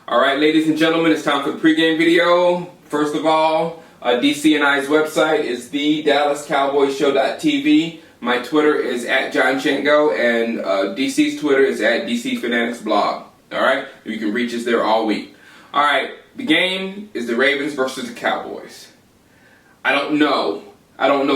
Alright, ladies and gentlemen, it's time for the pregame video. First of all, DC and I's website is thedallascowboysshow.tv. My Twitter is @JohnChengo, and DC's Twitter is @DCFanaticsBlog. Alright, you can reach us there all week. Alright, the game is the Ravens versus the Cowboys. I don't know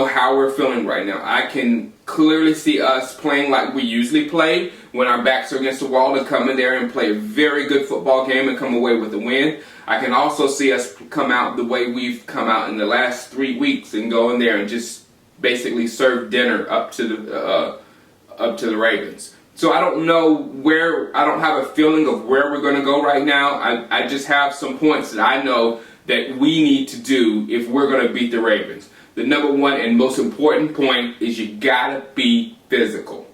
how we're feeling right now. I can clearly see us playing like we usually play when our backs are against the wall, and come in there and play a very good football game and come away with a win. I can also see us come out the way we've come out in the last 3 weeks and go in there and just basically serve dinner up to the Ravens. So I don't know I don't have a feeling of where we're going to go right now. I just have some points that I know that we need to do if we're going to beat the Ravens. The number one and most important point is you gotta be physical.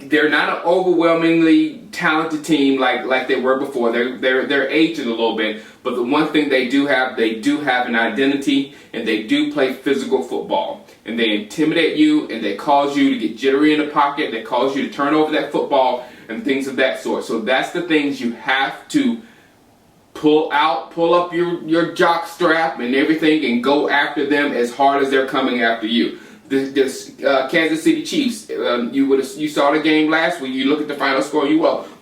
They're not an overwhelmingly talented team like they were before. They're aging a little bit, but the one thing they do have an identity, and they do play physical football. And they intimidate you, and they cause you to get jittery in the pocket. They cause you to turn over that football and things of that sort. So that's the things you have to pull up your jock strap and everything, and go after them as hard as they're coming after you. The Kansas City Chiefs, you saw the game last week. You look at the final score,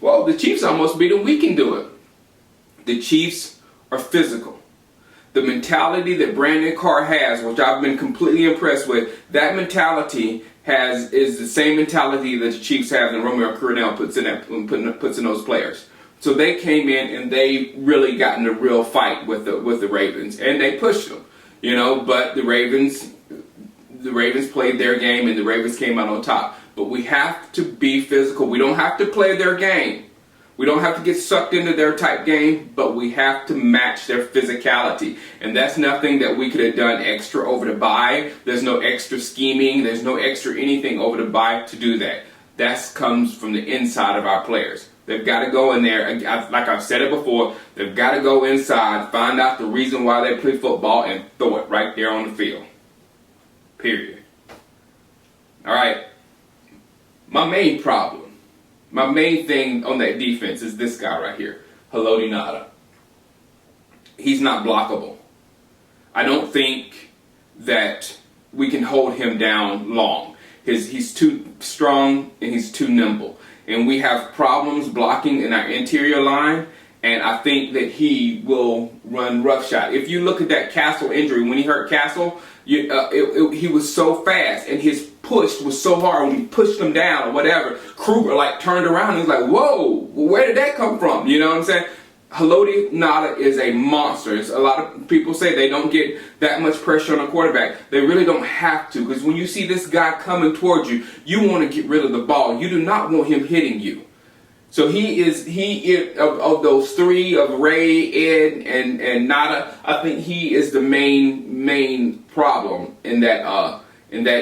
well, the Chiefs almost beat them. We can do it. The Chiefs are physical. The mentality that Brandon Carr has, which I've been completely impressed with, that mentality is the same mentality that the Chiefs have, and Romo Cornell puts in those players. So they came in and they really got in a real fight with the Ravens, and they pushed them, But the Ravens played their game, and the Ravens came out on top. But we have to be physical. We don't have to play their game. We don't have to get sucked into their type game, but we have to match their physicality. And that's nothing that we could have done extra over the bye. There's no extra scheming. There's no extra anything over the bye to do that. That comes from the inside of our players. They've got to go in there, like I've said it before, they've got to go inside, find out the reason why they play football, and throw it right there on the field. Period. Alright. My main thing on that defense is this guy right here, Haloti Ngata. He's not blockable. I don't think that we can hold him down long. He's too strong and he's too nimble. And we have problems blocking in our interior line, and I think that he will run roughshod. If you look at that Castle injury, when he hurt Castle, he was so fast, and his push was so hard when he pushed him down or whatever. Kruger turned around and was like, whoa, where did that come from? You know what I'm saying? Haloti Ngata is a monster. A lot of people say they don't get that much pressure on a quarterback. They really don't have to, because when you see this guy coming towards you, you want to get rid of the ball. You do not want him hitting you. So he is of those three, of Ray, Ed, and Ngata, I think he is the main problem in that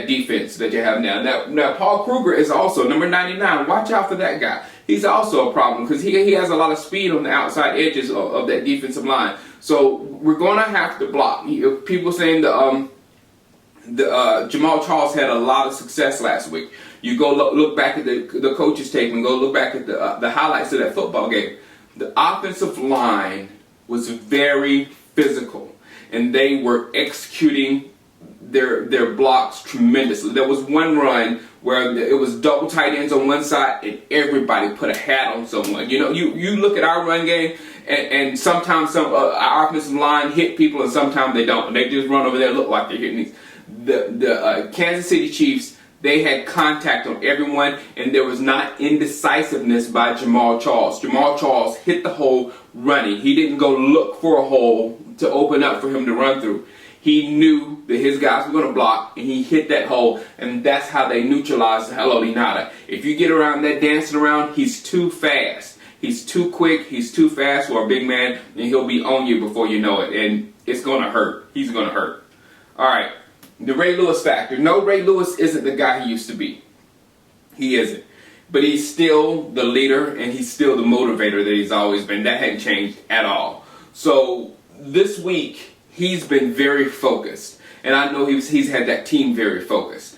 defense that you have now. Now Paul Kruger is also number 99. Watch out for that guy. He's also a problem because he has a lot of speed on the outside edges of that defensive line. So we're going to have to block. People saying Jamal Charles had a lot of success last week. You go look back at the coach's tape and go look back at the highlights of that football game. The offensive line was very physical, and they were executing their blocks tremendously. There was one run where it was double tight ends on one side, and everybody put a hat on someone. You look at our run game, and sometimes our offensive line hit people, and sometimes they don't. They just run over there and look like they're hitting these. The Kansas City Chiefs, they had contact on everyone, and there was not indecisiveness by Jamal Charles. Jamal Charles hit the hole running. He didn't go look for a hole to open up for him to run through. He knew that his guys were going to block, and he hit that hole, and that's how they neutralized Haloti Ngata. If you get around that dancing around, he's too fast. He's too quick. He's too fast for a big man, and he'll be on you before you know it, and it's going to hurt. He's going to hurt. All right, the Ray Lewis factor. No, Ray Lewis isn't the guy he used to be. He isn't. But he's still the leader, and he's still the motivator that he's always been. That hadn't changed at all. So this week, he's been very focused, and I know he's had that team very focused.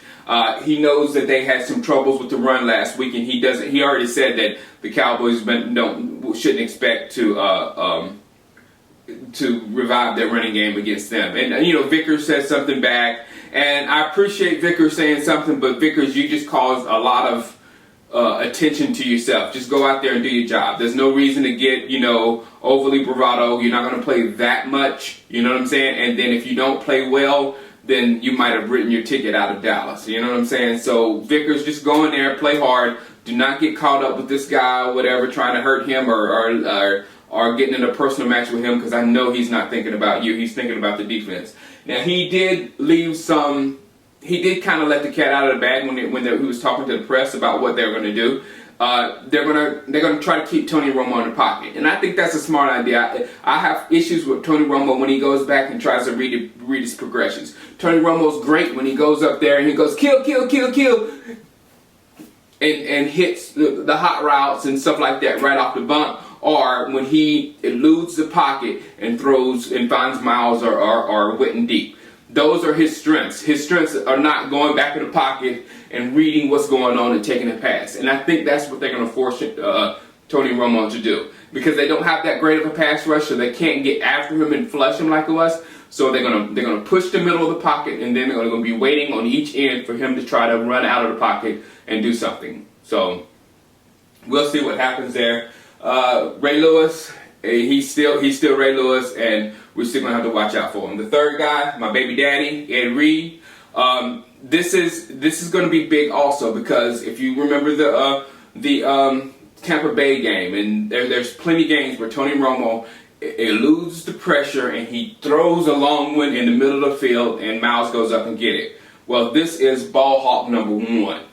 He knows that they had some troubles with the run last week, and he already said that the Cowboys shouldn't expect to revive their running game against them. And Vickers said something back, and I appreciate Vickers saying something, but Vickers, you just caused a lot of attention to yourself. Just go out there and do your job. There's no reason to get overly bravado. You're not going to play that much. You know what I'm saying? And then if you don't play well, then you might have written your ticket out of Dallas. You know what I'm saying? So Vickers, just go in there, play hard. Do not get caught up with this guy or whatever, trying to hurt him or getting in a personal match with him, because I know he's not thinking about you. He's thinking about the defense. Now, he did kind of let the cat out of the bag when he was talking to the press about what they were going to do. They're gonna try to keep Tony Romo in the pocket, and I think that's a smart idea. I have issues with Tony Romo when he goes back and tries to read his progressions. Tony Romo's great when he goes up there and he goes kill, and hits the hot routes and stuff like that right off the bump, or when he eludes the pocket and throws and finds Miles or Witten deep. Those are his strengths. His strengths are not going back in the pocket and reading what's going on and taking a pass. And I think that's what they're going to force Tony Romo to do, because they don't have that great of a pass rush, so they can't get after him and flush him like it was. So they're gonna push the middle of the pocket, and then they're going to be waiting on each end for him to try to run out of the pocket and do something. So we'll see what happens there. Ray Lewis, he's still Ray Lewis, and we're still gonna have to watch out for him. The third guy, my baby daddy, Ed Reed. This is going to be big also, because if you remember the Tampa Bay game, and there's plenty of games where Tony Romo eludes the pressure and he throws a long one in the middle of the field and Miles goes up and get it. Well, this is ball hawk number one.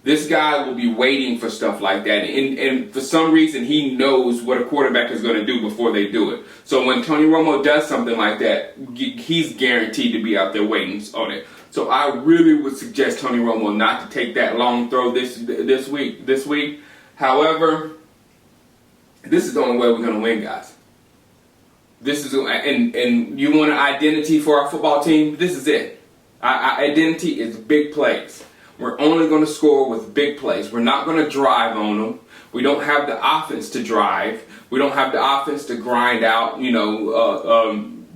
This guy will be waiting for stuff like that, and for some reason he knows what a quarterback is going to do before they do it. So when Tony Romo does something like that, he's guaranteed to be out there waiting on it. So I really would suggest Tony Romo not to take that long throw this week. However, this is the only way we're going to win, guys. This is and you want an identity for our football team? This is it. Our identity is big plays. We're only going to score with big plays. We're not going to drive on them. We don't have the offense to drive. We don't have the offense to grind out, long,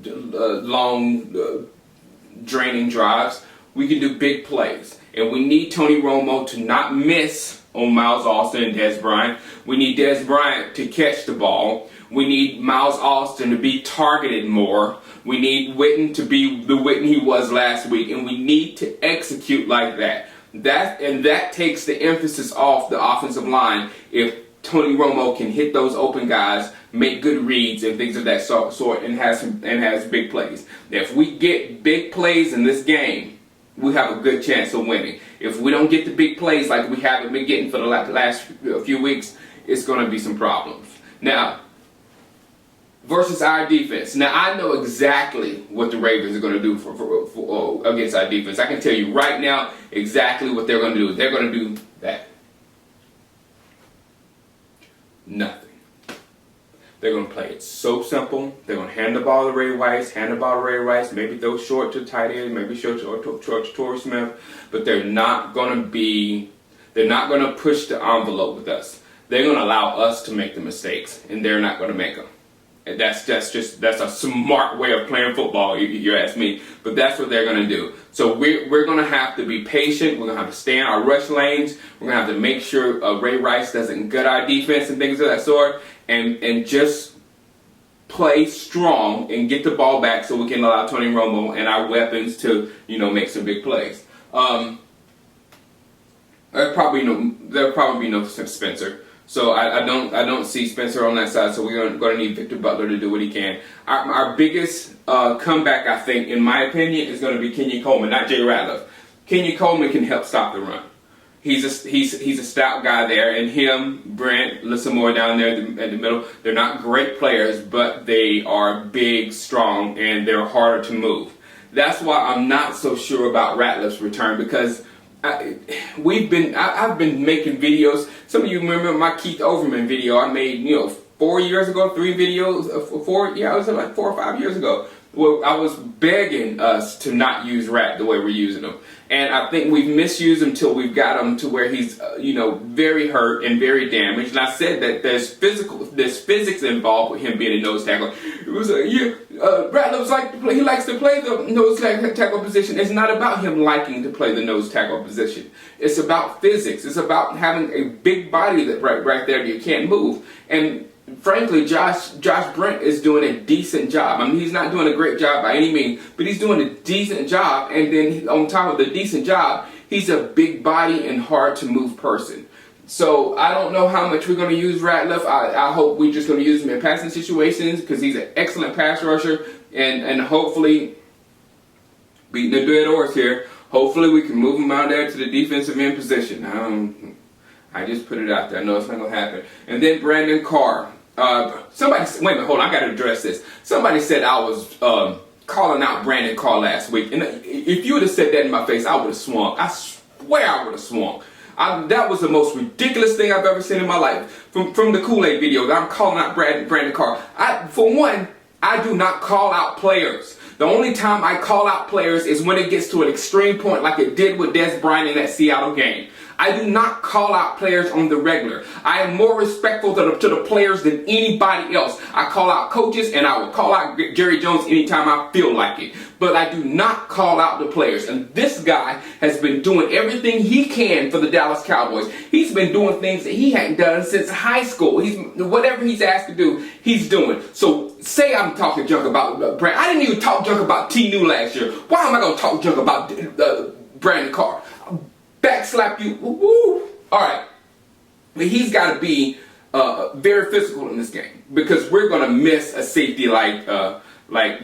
draining drives. We can do big plays. And we need Tony Romo to not miss on Miles Austin and Dez Bryant. We need Dez Bryant to catch the ball. We need Miles Austin to be targeted more. We need Witten to be the Witten he was last week. And we need to execute like that. That takes the emphasis off the offensive line if Tony Romo can hit those open guys, make good reads and things of that sort, and has big plays. If we get big plays in this game, we have a good chance of winning. If we don't get the big plays like we haven't been getting for the last few weeks, it's going to be some problems. Now, versus our defense. Now, I know exactly what the Ravens are going to do for against our defense. I can tell you right now exactly what they're going to do. They're going to do that. Nothing. They're going to play it so simple. They're going to hand the ball to Ray Rice, maybe throw short to tight end, maybe short to Torrey Smith, but they're not going to push the envelope with us. They're going to allow us to make the mistakes, and they're not going to make them. And that's a smart way of playing football, you ask me. But that's what they're going to do. So we're going to have to be patient. We're going to have to stay in our rush lanes. We're going to have to make sure Ray Rice doesn't gut our defense and things of that sort. And just play strong and get the ball back so we can allow Tony Romo and our weapons to, make some big plays. There'll probably be no Spencer. So I don't see Spencer on that side. So we're going to need Victor Butler to do what he can. Our biggest comeback, I think, in my opinion, is going to be Kenyon Coleman, not Jay Ratliff. Kenyon Coleman can help stop the run. He's a stout guy there, and him, Brent, Lissamore down there in the middle. They're not great players, but they are big, strong, and they're harder to move. That's why I'm not so sure about Ratliff's return, because I've been making videos. Some of you remember my Keith Overman video I made, 4 years ago, 3 videos, it was like 4 or 5 years ago. Well, I was begging us to not use Rat the way we're using them. And I think we've misused him till we've got him to where he's, very hurt and very damaged. And I said that there's physics involved with him being a nose tackle. It was he likes to play the nose tackle position. It's not about him liking to play the nose tackle position. It's about physics. It's about having a big body that right there that you can't move. And frankly, Josh Brent is doing a decent job. I mean, he's not doing a great job by any means, but he's doing a decent job. And then on top of the decent job, he's a big body and hard to move person. So I don't know how much we're going to use Ratliff. I hope we're just going to use him in passing situations because he's an excellent pass rusher. And hopefully, beating the dead horse here, hopefully we can move him out there to the defensive end position. I just put it out there. I know it's not going to happen. And then Brandon Carr. Wait a minute, hold on. I got to address this. Somebody said I was calling out Brandon Carr last week. And if you would have said that in my face, I would have swung. I swear I would have swung. That was the most ridiculous thing I've ever seen in my life. From the Kool-Aid video, I'm calling out Brandon Carr. For one, I do not call out players. The only time I call out players is when it gets to an extreme point like it did with Des Bryant in that Seattle game. I do not call out players on the regular. I am more respectful to the players than anybody else. I call out coaches and I will call out Jerry Jones anytime I feel like it. But I do not call out the players. And this guy has been doing everything he can for the Dallas Cowboys. He's been doing things that he hadn't done since high school. Whatever he's asked to do, he's doing. So say I'm talking junk about Brandon. I didn't even talk junk about T. New last year. Why am I going to talk junk about Brandon Carr? Backslap you. Woo. All right. But he's got to be very physical in this game because we're going to miss a safety like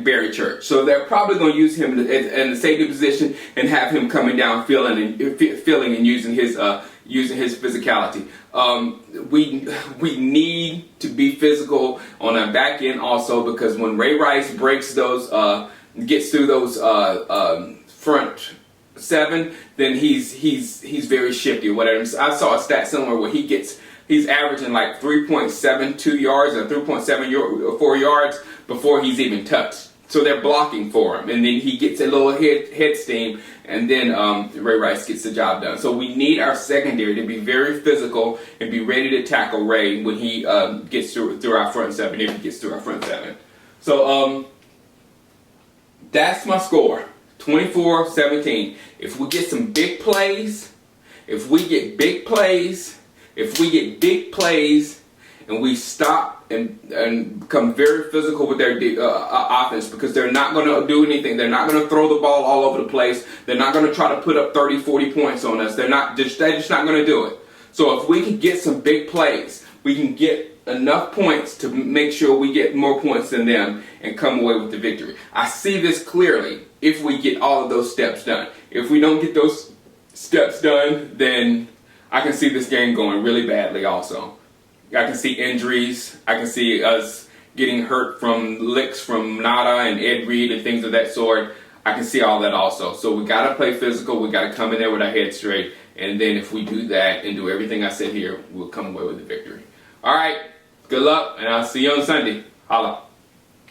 Barry Church. So they're probably going to use him in the safety position and have him coming down, feeling and using his physicality. We need to be physical on our back end also because when Ray Rice breaks those, gets through those front seven, then he's very shifty or whatever. I saw a stat somewhere where he's averaging like 3.72 yards or 3.74 yards before he's even touched. So they're blocking for him, and then he gets a little head steam, and then Ray Rice gets the job done. So we need our secondary to be very physical and be ready to tackle Ray when he gets through our front seven, if he gets through our front seven. So that's my score. 24-17. If we get some big plays, and we stop and become very physical with their offense because they're not going to do anything. They're not going to throw the ball all over the place. They're not going to try to put up 30, 40 points on us. They're just not going to do it. So if we can get some big plays, we can get enough points to make sure we get more points than them and come away with the victory. I see this clearly if we get all of those steps done. If we don't get those steps done, then I can see this game going really badly also. I can see injuries. I can see us getting hurt from licks from Nada and Ed Reed and things of that sort. I can see all that also. So we got to play physical. We got to come in there with our head straight. And then if we do that and do everything I said here, we'll come away with the victory. All right. Good luck, and I'll see you on Sunday. Holla.